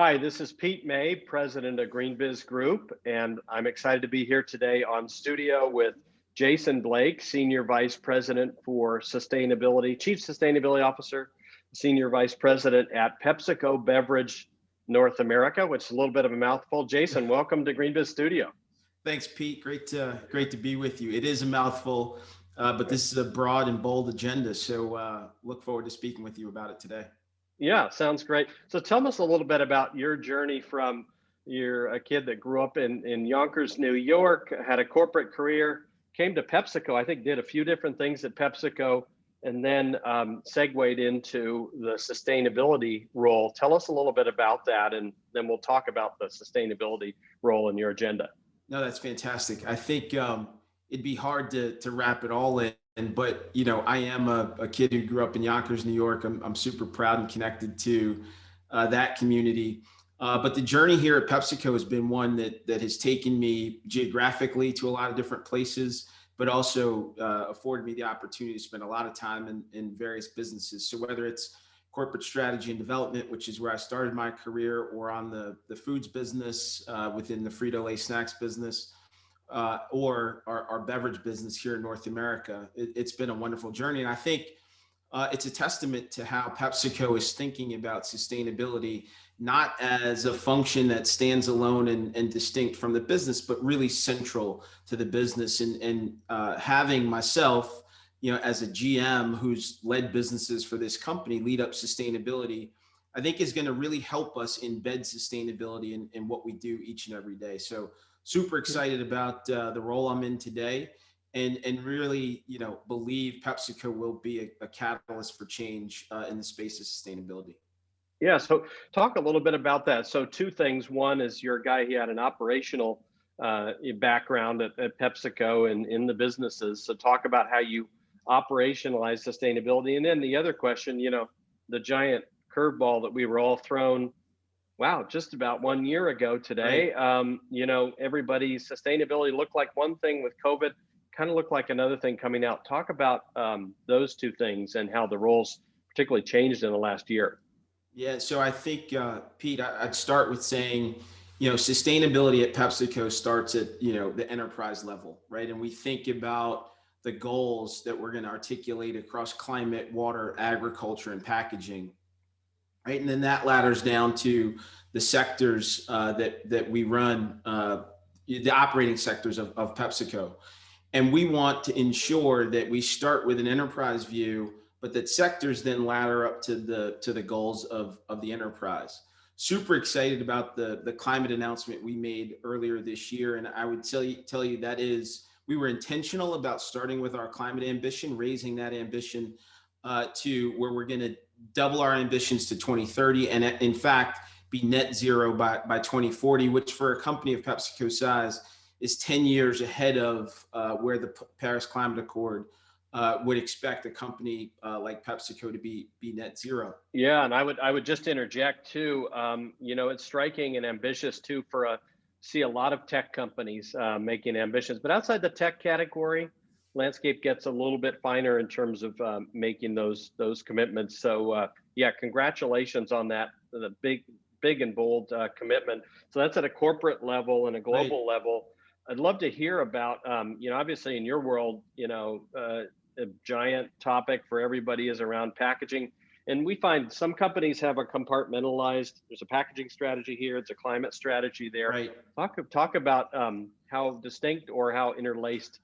Hi, this is Pete May, president of GreenBiz Group, and I'm excited to be here today on studio with Jason Blake, Senior Vice President for Sustainability, Chief Sustainability Officer, Senior Vice President at PepsiCo Beverage North America, which is a little bit of a mouthful. Jason, welcome to GreenBiz Studio. Thanks, Pete. Great to be with you. It is a mouthful, but this is a broad and bold agenda. So look forward to speaking with you about it today. Yeah, sounds great. So tell us a little bit about your journey from you're a kid that grew up in Yonkers, New York, had a corporate career, came to PepsiCo, I think did a few different things at PepsiCo, and then segued into the sustainability role. Tell us a little bit about that, and then we'll talk about the sustainability role in your agenda. No, that's fantastic. I think it'd be hard to wrap it all in. But, you know, I am a kid who grew up in Yonkers, New York. I'm super proud and connected to that community. But the journey here at PepsiCo has been one that has taken me geographically to a lot of different places, but also afforded me the opportunity to spend a lot of time in various businesses. So whether it's corporate strategy and development, which is where I started my career, or on the foods business within the Frito-Lay snacks business, or our beverage business here in North America. It's been a wonderful journey. And I think it's a testament to how PepsiCo is thinking about sustainability, not as a function that stands alone and distinct from the business, but really central to the business. And having myself, you know, as a GM who's led businesses for this company, lead up sustainability, I think is going to really help us embed sustainability in what we do each and every day. So super excited about the role I'm in today, and really, you know, believe PepsiCo will be a catalyst for change in the space of sustainability. Yeah, so talk a little bit about that. So two things. One is you're a guy, he had an operational background at PepsiCo and in the businesses. So talk about how you operationalize sustainability. And then the other question, you know, the giant curveball that we were all thrown, wow, just about 1 year ago today. Right. You know, everybody's sustainability looked like one thing with COVID, kind of looked like another thing coming out. Talk about those two things and how the roles particularly changed in the last year. Yeah, so I think, Pete, I'd start with saying, you know, sustainability at PepsiCo starts at, you know, the enterprise level, right? And we think about the goals that we're going to articulate across climate, water, agriculture, and packaging, right? And then that ladders down to the sectors that we run, the operating sectors of PepsiCo. And we want to ensure that we start with an enterprise view, but that sectors then ladder up to the goals of the enterprise. Super excited about the climate announcement we made earlier this year. And I would tell you that is, we were intentional about starting with our climate ambition, raising that ambition to where we're going to double our ambitions to 2030, and in fact be net zero by 2040, which for a company of PepsiCo size is 10 years ahead of where the Paris Climate Accord would expect a company like PepsiCo to be net zero. Yeah, and I would just interject too. You know, it's striking and ambitious too see a lot of tech companies making ambitions, but outside the tech category, landscape gets a little bit finer in terms of making those commitments. So yeah, congratulations on that, the big and bold commitment. So that's at a corporate level and a global level. I'd love to hear about, you know, obviously in your world, you know, a giant topic for everybody is around packaging. And we find some companies have a compartmentalized, there's a packaging strategy here, it's a climate strategy there. Right. Talk about how distinct or how interlaced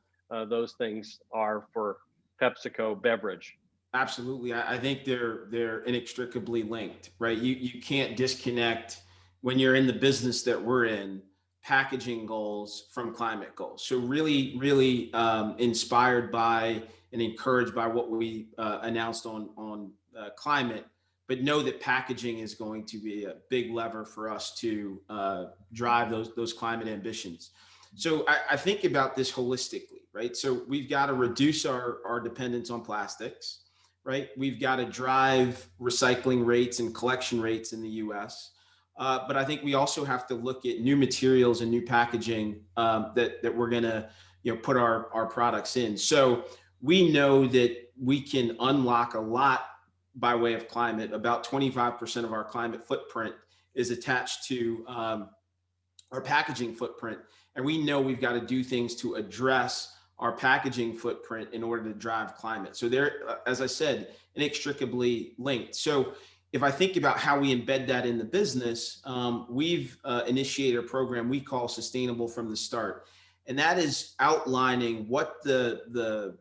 those things are for PepsiCo beverage. Absolutely. I think they're inextricably linked, right? You can't disconnect, when you're in the business that we're in, packaging goals from climate goals. So really inspired by and encouraged by what we announced on climate, but know that packaging is going to be a big lever for us to drive those climate ambitions. So I think about this holistically, right? So we've got to reduce our dependence on plastics, right? We've got to drive recycling rates and collection rates in the US. But I think we also have to look at new materials and new packaging that we're going to, you know, put our products in. So we know that we can unlock a lot by way of climate. About 25% of our climate footprint is attached to our packaging footprint. And we know we've got to do things to address our packaging footprint in order to drive climate. So they're, as I said, inextricably linked. So if I think about how we embed that in the business, we've initiated a program we call Sustainable from the Start. And that is outlining what the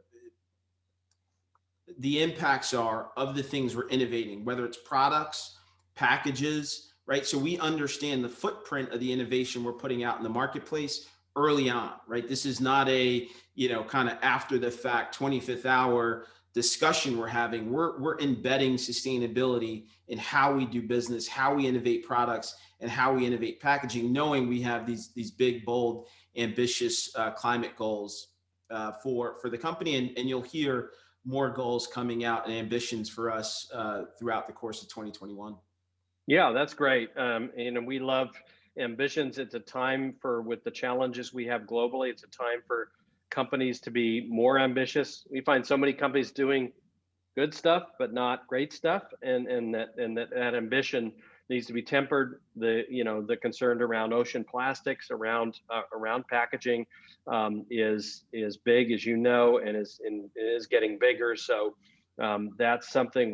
impacts are of the things we're innovating, whether it's products, packages, right? So we understand the footprint of the innovation we're putting out in the marketplace early on, right? This is not a, kind of after the fact 25th hour discussion we're having. We're embedding sustainability in how we do business, how we innovate products, and how we innovate packaging, knowing we have these big, bold, ambitious climate goals for the company. And you'll hear more goals coming out and ambitions for us throughout the course of 2021. Yeah, that's great. And we love ambitions. It's a time for, with the challenges we have globally, it's a time for companies to be more ambitious. We find so many companies doing good stuff, but not great stuff. And that ambition needs to be tempered. The concern around ocean plastics, around packaging, is big, as you know, and is getting bigger. So that's something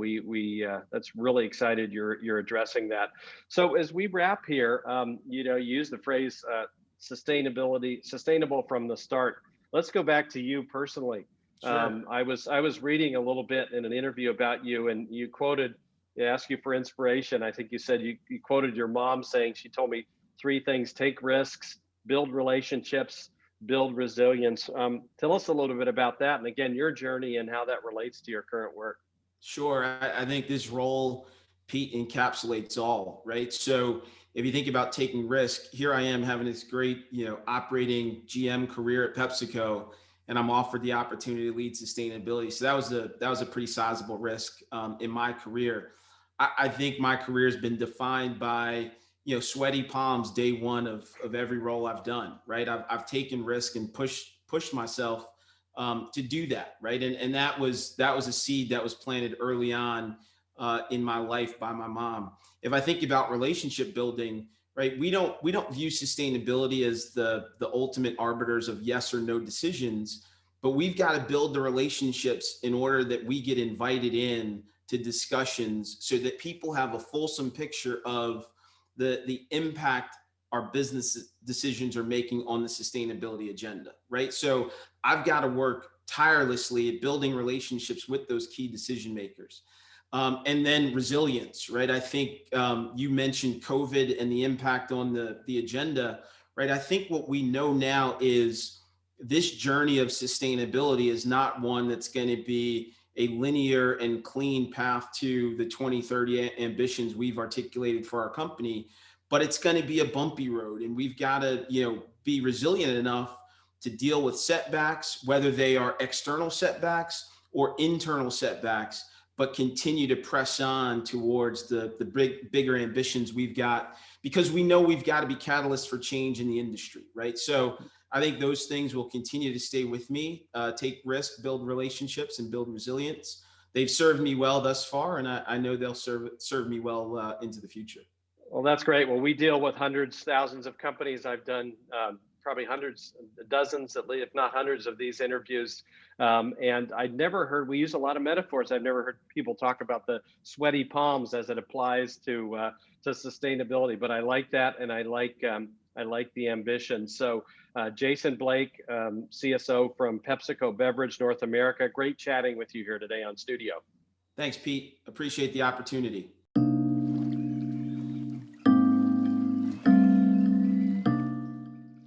that's really excited you're addressing that. So as we wrap here, you use the phrase sustainable from the start. Let's go back to you personally. Sure. I was reading a little bit in an interview about you, and you quoted, they asked you for inspiration. I think you said you quoted your mom saying, she told me three things: take risks, build relationships, build resilience. Tell us a little bit about that, and again, your journey and how that relates to your current work. Sure. I think this role, Pete, encapsulates all, right? So if you think about taking risk, here I am having this great, operating GM career at PepsiCo, and I'm offered the opportunity to lead sustainability. So that was a pretty sizable risk in my career. I think my career has been defined by, sweaty palms day one of every role I've done, right? I've taken risk and pushed myself to do that, right? And that was a seed that was planted early on in my life by my mom. If I think about relationship building, right, we don't view sustainability as the ultimate arbiters of yes or no decisions, but we've got to build the relationships in order that we get invited in to discussions so that people have a fulsome picture of the impact our business decisions are making on the sustainability agenda, right? So I've got to work tirelessly at building relationships with those key decision makers. And then resilience, right? I think you mentioned COVID and the impact on the agenda, right? I think what we know now is this journey of sustainability is not one that's going to be a linear and clean path to the 2030 ambitions we've articulated for our company, but it's going to be a bumpy road, and we've got to, be resilient enough to deal with setbacks, whether they are external setbacks or internal setbacks, but continue to press on towards the bigger ambitions we've got, because we know we've got to be catalysts for change in the industry, right? So I think those things will continue to stay with me. Take risk, build relationships, and build resilience. They've served me well thus far, and I know they'll serve me well into the future. Well, that's great. Well, we deal with hundreds, thousands of companies. I've done probably hundreds, dozens, at least, if not hundreds, of these interviews. And I'd never heard, we use a lot of metaphors. I've never heard people talk about the sweaty palms as it applies to sustainability. But I like that, and I like the ambition. So, Jason Blake, CSO from PepsiCo Beverage North America. Great chatting with you here today on Studio. Thanks, Pete. Appreciate the opportunity.